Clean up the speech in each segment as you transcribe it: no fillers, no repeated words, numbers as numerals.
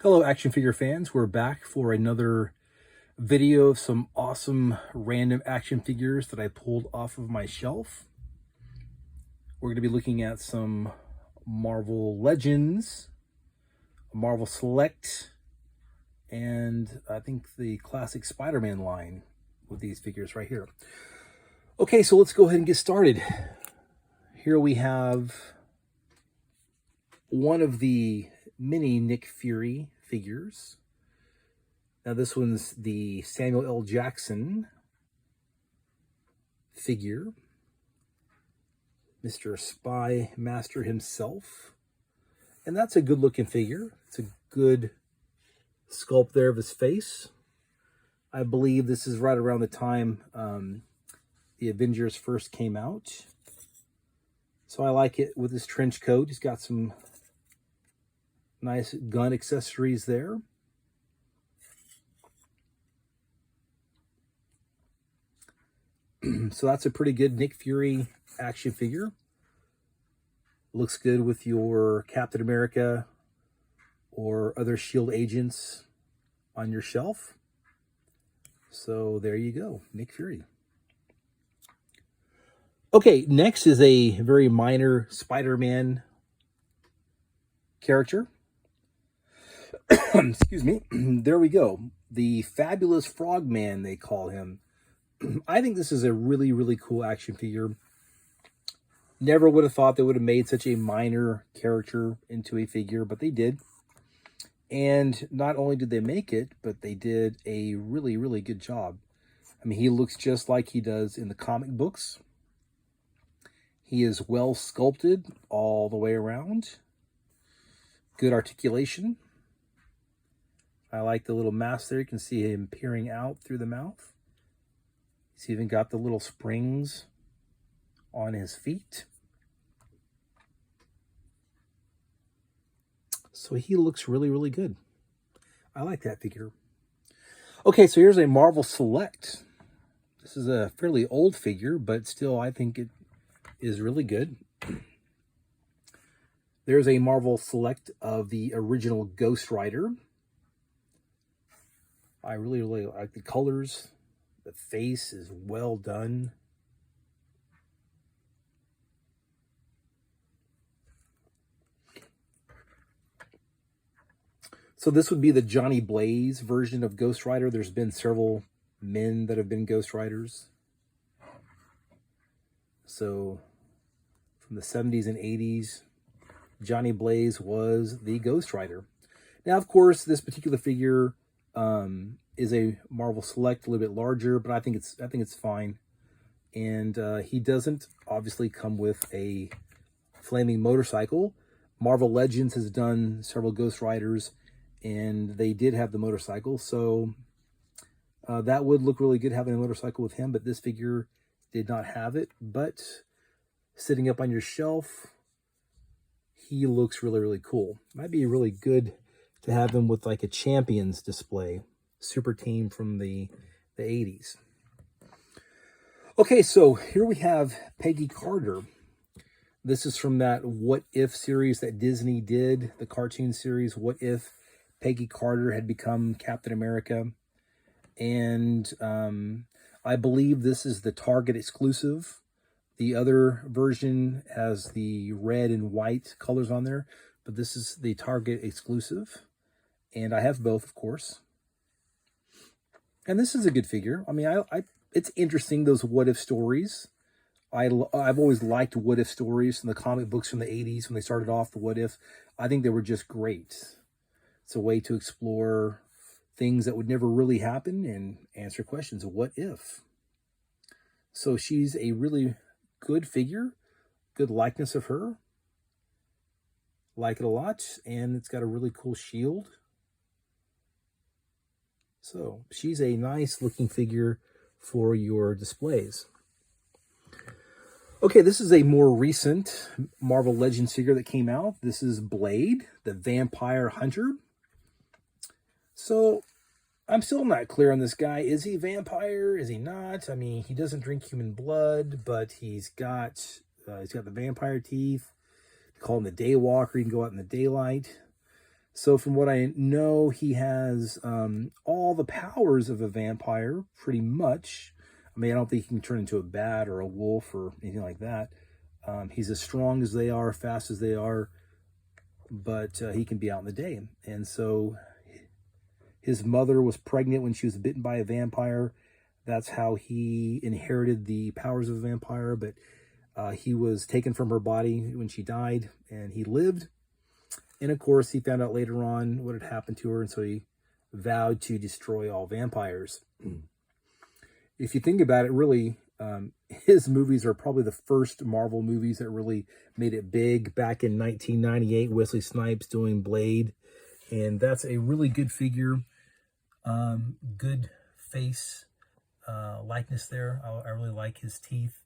Hello, action figure fans. We're back for another video of some awesome random action figures that I pulled off of my shelf. We're going to be looking at some Marvel Legends, Marvel Select, and I think the classic Spider-Man line with these figures right here. Okay, so let's go ahead and get started. Here we have one of the mini Nick Fury figures. Now this one's the Samuel L. Jackson figure, Mr. Spy Master himself. And that's a good looking figure. It's a good sculpt there of his face. I believe this is right around the time the Avengers first came out. So I like it with his trench coat. He's got some nice gun accessories there. So that's a pretty good Nick Fury action figure. Looks good with your Captain America or other SHIELD agents on your shelf. So there you go, Nick Fury. Okay, next is a very minor Spider-Man character. Excuse me. There we go. The Fabulous Frogman, they call him. I think this is a really, really cool action figure. Never would have thought they would have made such a minor character into a figure, but they did. And not only did they make it, but they did a really, really good job. I mean, he looks just like he does in the comic books. He is well sculpted all the way around. Good articulation. I like the little mask there. You can see him peering out through the mouth. He's even got the little springs on his feet. So he looks really, really good. I like that figure. Okay, so here's a Marvel Select. This is a fairly old figure, but still I think it is really good. There's a Marvel Select of the original Ghost Rider. I really, really like the colors. The face is well done. So this would be the Johnny Blaze version of Ghost Rider. There's been several men that have been Ghost Riders. So from the 70s and 80s, Johnny Blaze was the Ghost Rider. Now, of course, this particular figure is a Marvel Select, a little bit larger, but I think it's fine. And he doesn't obviously come with a flaming motorcycle. Marvel Legends has done several Ghost Riders, and they did have the motorcycle, so that would look really good having a motorcycle with him, but this figure did not have it. But sitting up on your shelf, he looks really, really cool. Might be really good to have him with like a Champions display, super team from the 80s. Okay, so here we have Peggy Carter. This is from that What If series that Disney did, the cartoon series, What If Peggy Carter had become Captain America. And I believe this is the Target exclusive. The other version has the red and white colors on there, but this is the Target exclusive. And I have both, of course. And this is a good figure. I mean, it's interesting, those what if stories. I've always liked what if stories from the comic books from the 80s when they started off, the what if. I think they were just great. It's a way to explore things that would never really happen and answer questions. What if? So she's a really good figure, good likeness of her. Like it a lot, and it's got a really cool shield. So she's a nice looking figure for your displays. Okay, this is a more recent Marvel Legends figure that came out. This is Blade, the Vampire Hunter. So I'm still not clear on this guy. Is he a vampire? Is he not? I mean, he doesn't drink human blood, but he's got the vampire teeth. They call him the Daywalker. He can go out in the daylight. So from what I know, he has all the powers of a vampire, pretty much. I mean, I don't think he can turn into a bat or a wolf or anything like that. He's as strong as they are, fast as they are, but he can be out in the day. And so his mother was pregnant when she was bitten by a vampire. That's how he inherited the powers of a vampire, but he was taken from her body when she died, and he lived. And of course, he found out later on what had happened to her, and so he vowed to destroy all vampires. If you think about it, really, his movies are probably the first Marvel movies that really made it big. Back in 1998, Wesley Snipes doing Blade, and that's a really good figure. Good face likeness there. I really like his teeth.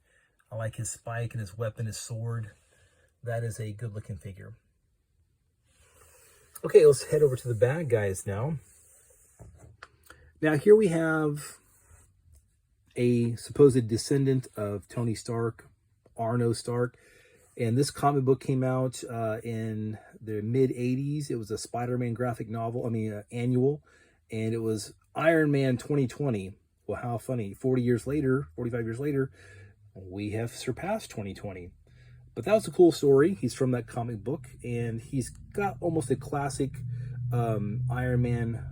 I like his spike and his weapon, his sword. That is a good looking figure. Okay, let's head over to the bad guys now. Now here we have a supposed descendant of Tony Stark, Arno Stark. And this comic book came out in the mid-'80s. It was a Spider-Man graphic novel, annual. And it was Iron Man 2020. Well, how funny. 45 years later, we have surpassed 2020. But that was a cool story. He's from that comic book, and he's got almost a classic Iron Man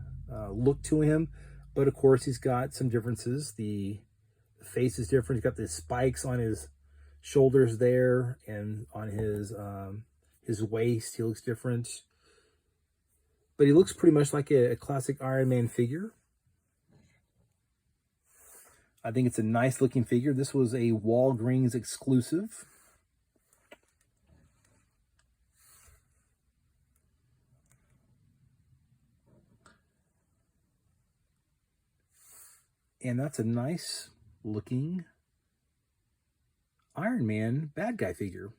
look to him. But of course, he's got some differences. The face is different. He's got the spikes on his shoulders there, and on his waist, he looks different. But he looks pretty much like a classic Iron Man figure. I think it's a nice looking figure. This was a Walgreens exclusive. And that's a nice looking Iron Man bad guy figure.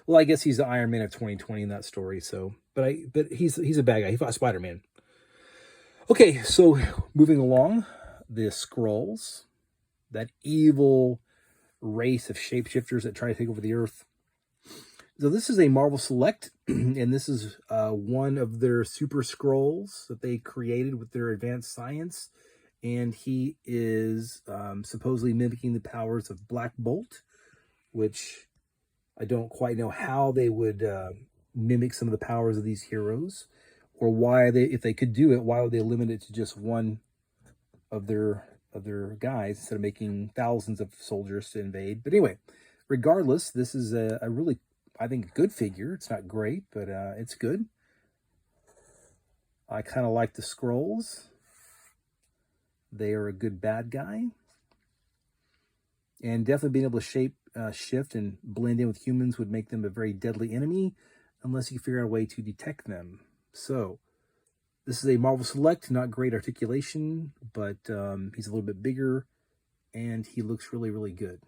Well, I guess he's the Iron Man of 2020 in that story. So, but he's a bad guy. He fought Spider-Man. Okay, so moving along, the Skrulls, that evil race of shapeshifters that try to take over the Earth. So this is a Marvel Select, and this is one of their Super Skrulls that they created with their advanced science. And he is supposedly mimicking the powers of Black Bolt, which I don't quite know how they would mimic some of the powers of these heroes, or why they, if they could do it, why would they limit it to just one of their guys instead of making thousands of soldiers to invade? But anyway, regardless, this is a really, I think, good figure. It's not great, but it's good. I kind of like the Skrulls. They are a good bad guy. And definitely being able to shift and blend in with humans would make them a very deadly enemy unless you figure out a way to detect them. So this is a Marvel Select, not great articulation, but he's a little bit bigger and he looks really, really good.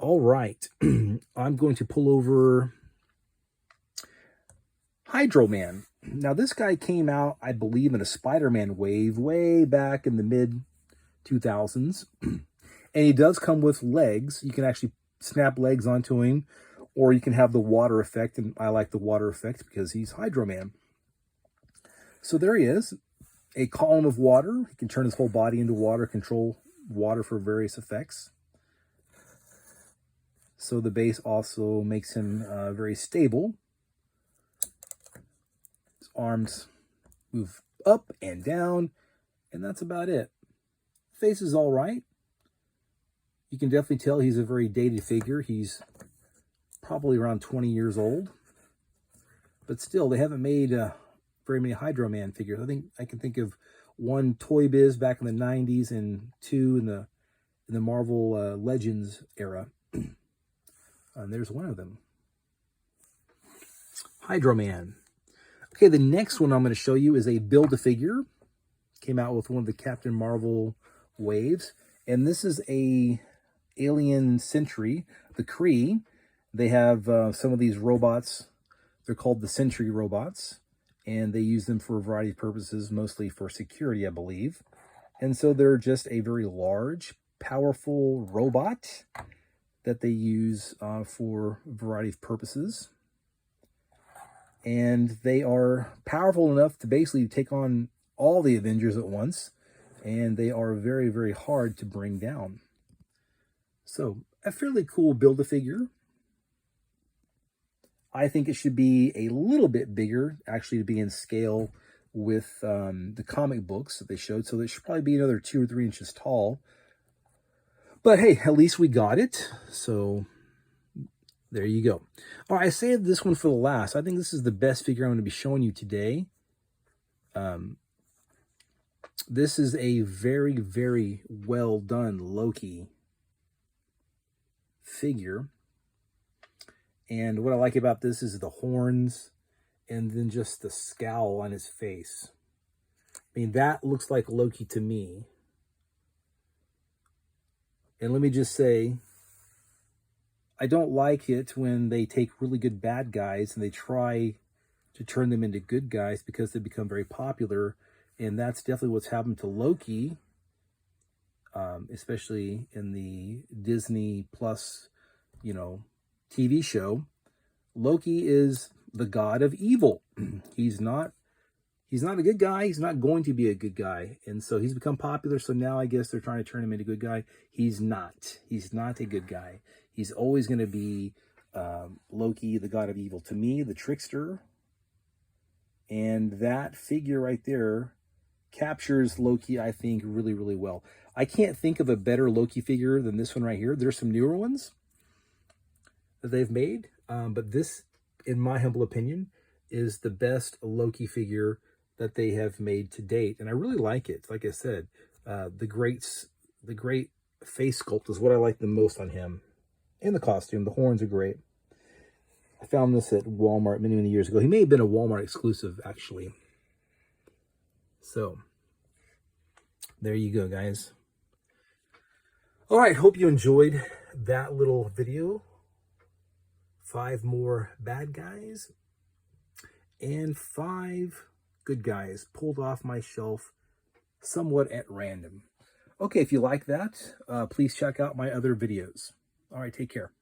All right, I'm going to pull over Hydro Man. Now, this guy came out, I believe, in a Spider-Man wave way back in the mid-2000s. And he does come with legs. You can actually snap legs onto him, or you can have the water effect. And I like the water effect because he's Hydro Man. So there he is, a column of water. He can turn his whole body into water, control water for various effects. So the base also makes him very stable. His arms move up and down, and that's about it. Face is all right. You can definitely tell he's a very dated figure. He's probably around 20 years old. But still, they haven't made very many Hydro Man figures. I think I can think of one Toy Biz back in the 90s and two in the Marvel Legends era. And there's one of them. Hydro Man. Okay, the next one I'm going to show you is a Build-A-Figure. Came out with one of the Captain Marvel waves. And this is a Alien Sentry, the Kree. They have some of these robots. They're called the Sentry robots. And they use them for a variety of purposes, mostly for security, I believe. And so they're just a very large, powerful robot that they use for a variety of purposes. and they are powerful enough to basically take on all the Avengers at once, and they are very, very hard to bring down. So, a fairly cool Build-A-Figure. I think it should be a little bit bigger, actually, to be in scale with the comic books that they showed. So it should probably be another 2 or 3 inches tall. But hey, at least we got it. So there you go. All right, I saved this one for the last. I think this is the best figure I'm going to be showing you today. This is a very, very well done Loki figure. And what I like about this is the horns and then just the scowl on his face. I mean, that looks like Loki to me. And let me just say, I don't like it when they take really good bad guys and they try to turn them into good guys because they become very popular. And that's definitely what's happened to Loki, especially in the Disney Plus, TV show. Loki is the god of evil. He's not a good guy. He's not going to be a good guy. And so he's become popular. So now I guess they're trying to turn him into a good guy. He's not. He's not a good guy. He's always going to be Loki, the god of evil. To me, the trickster. And that figure right there captures Loki, I think, really, really well. I can't think of a better Loki figure than this one right here. There's some newer ones that they've made. But this, in my humble opinion, is the best Loki figure that they have made to date. And I really like it. Like I said, the great face sculpt is what I like the most on him. And the costume. The horns are great. I found this at Walmart many, many years ago. He may have been a Walmart exclusive, actually. So, there you go, guys. All right, hope you enjoyed that little video. 5 more bad guys and 5 good guys pulled off my shelf somewhat at random. Okay, if you like that, please check out my other videos. All right, take care.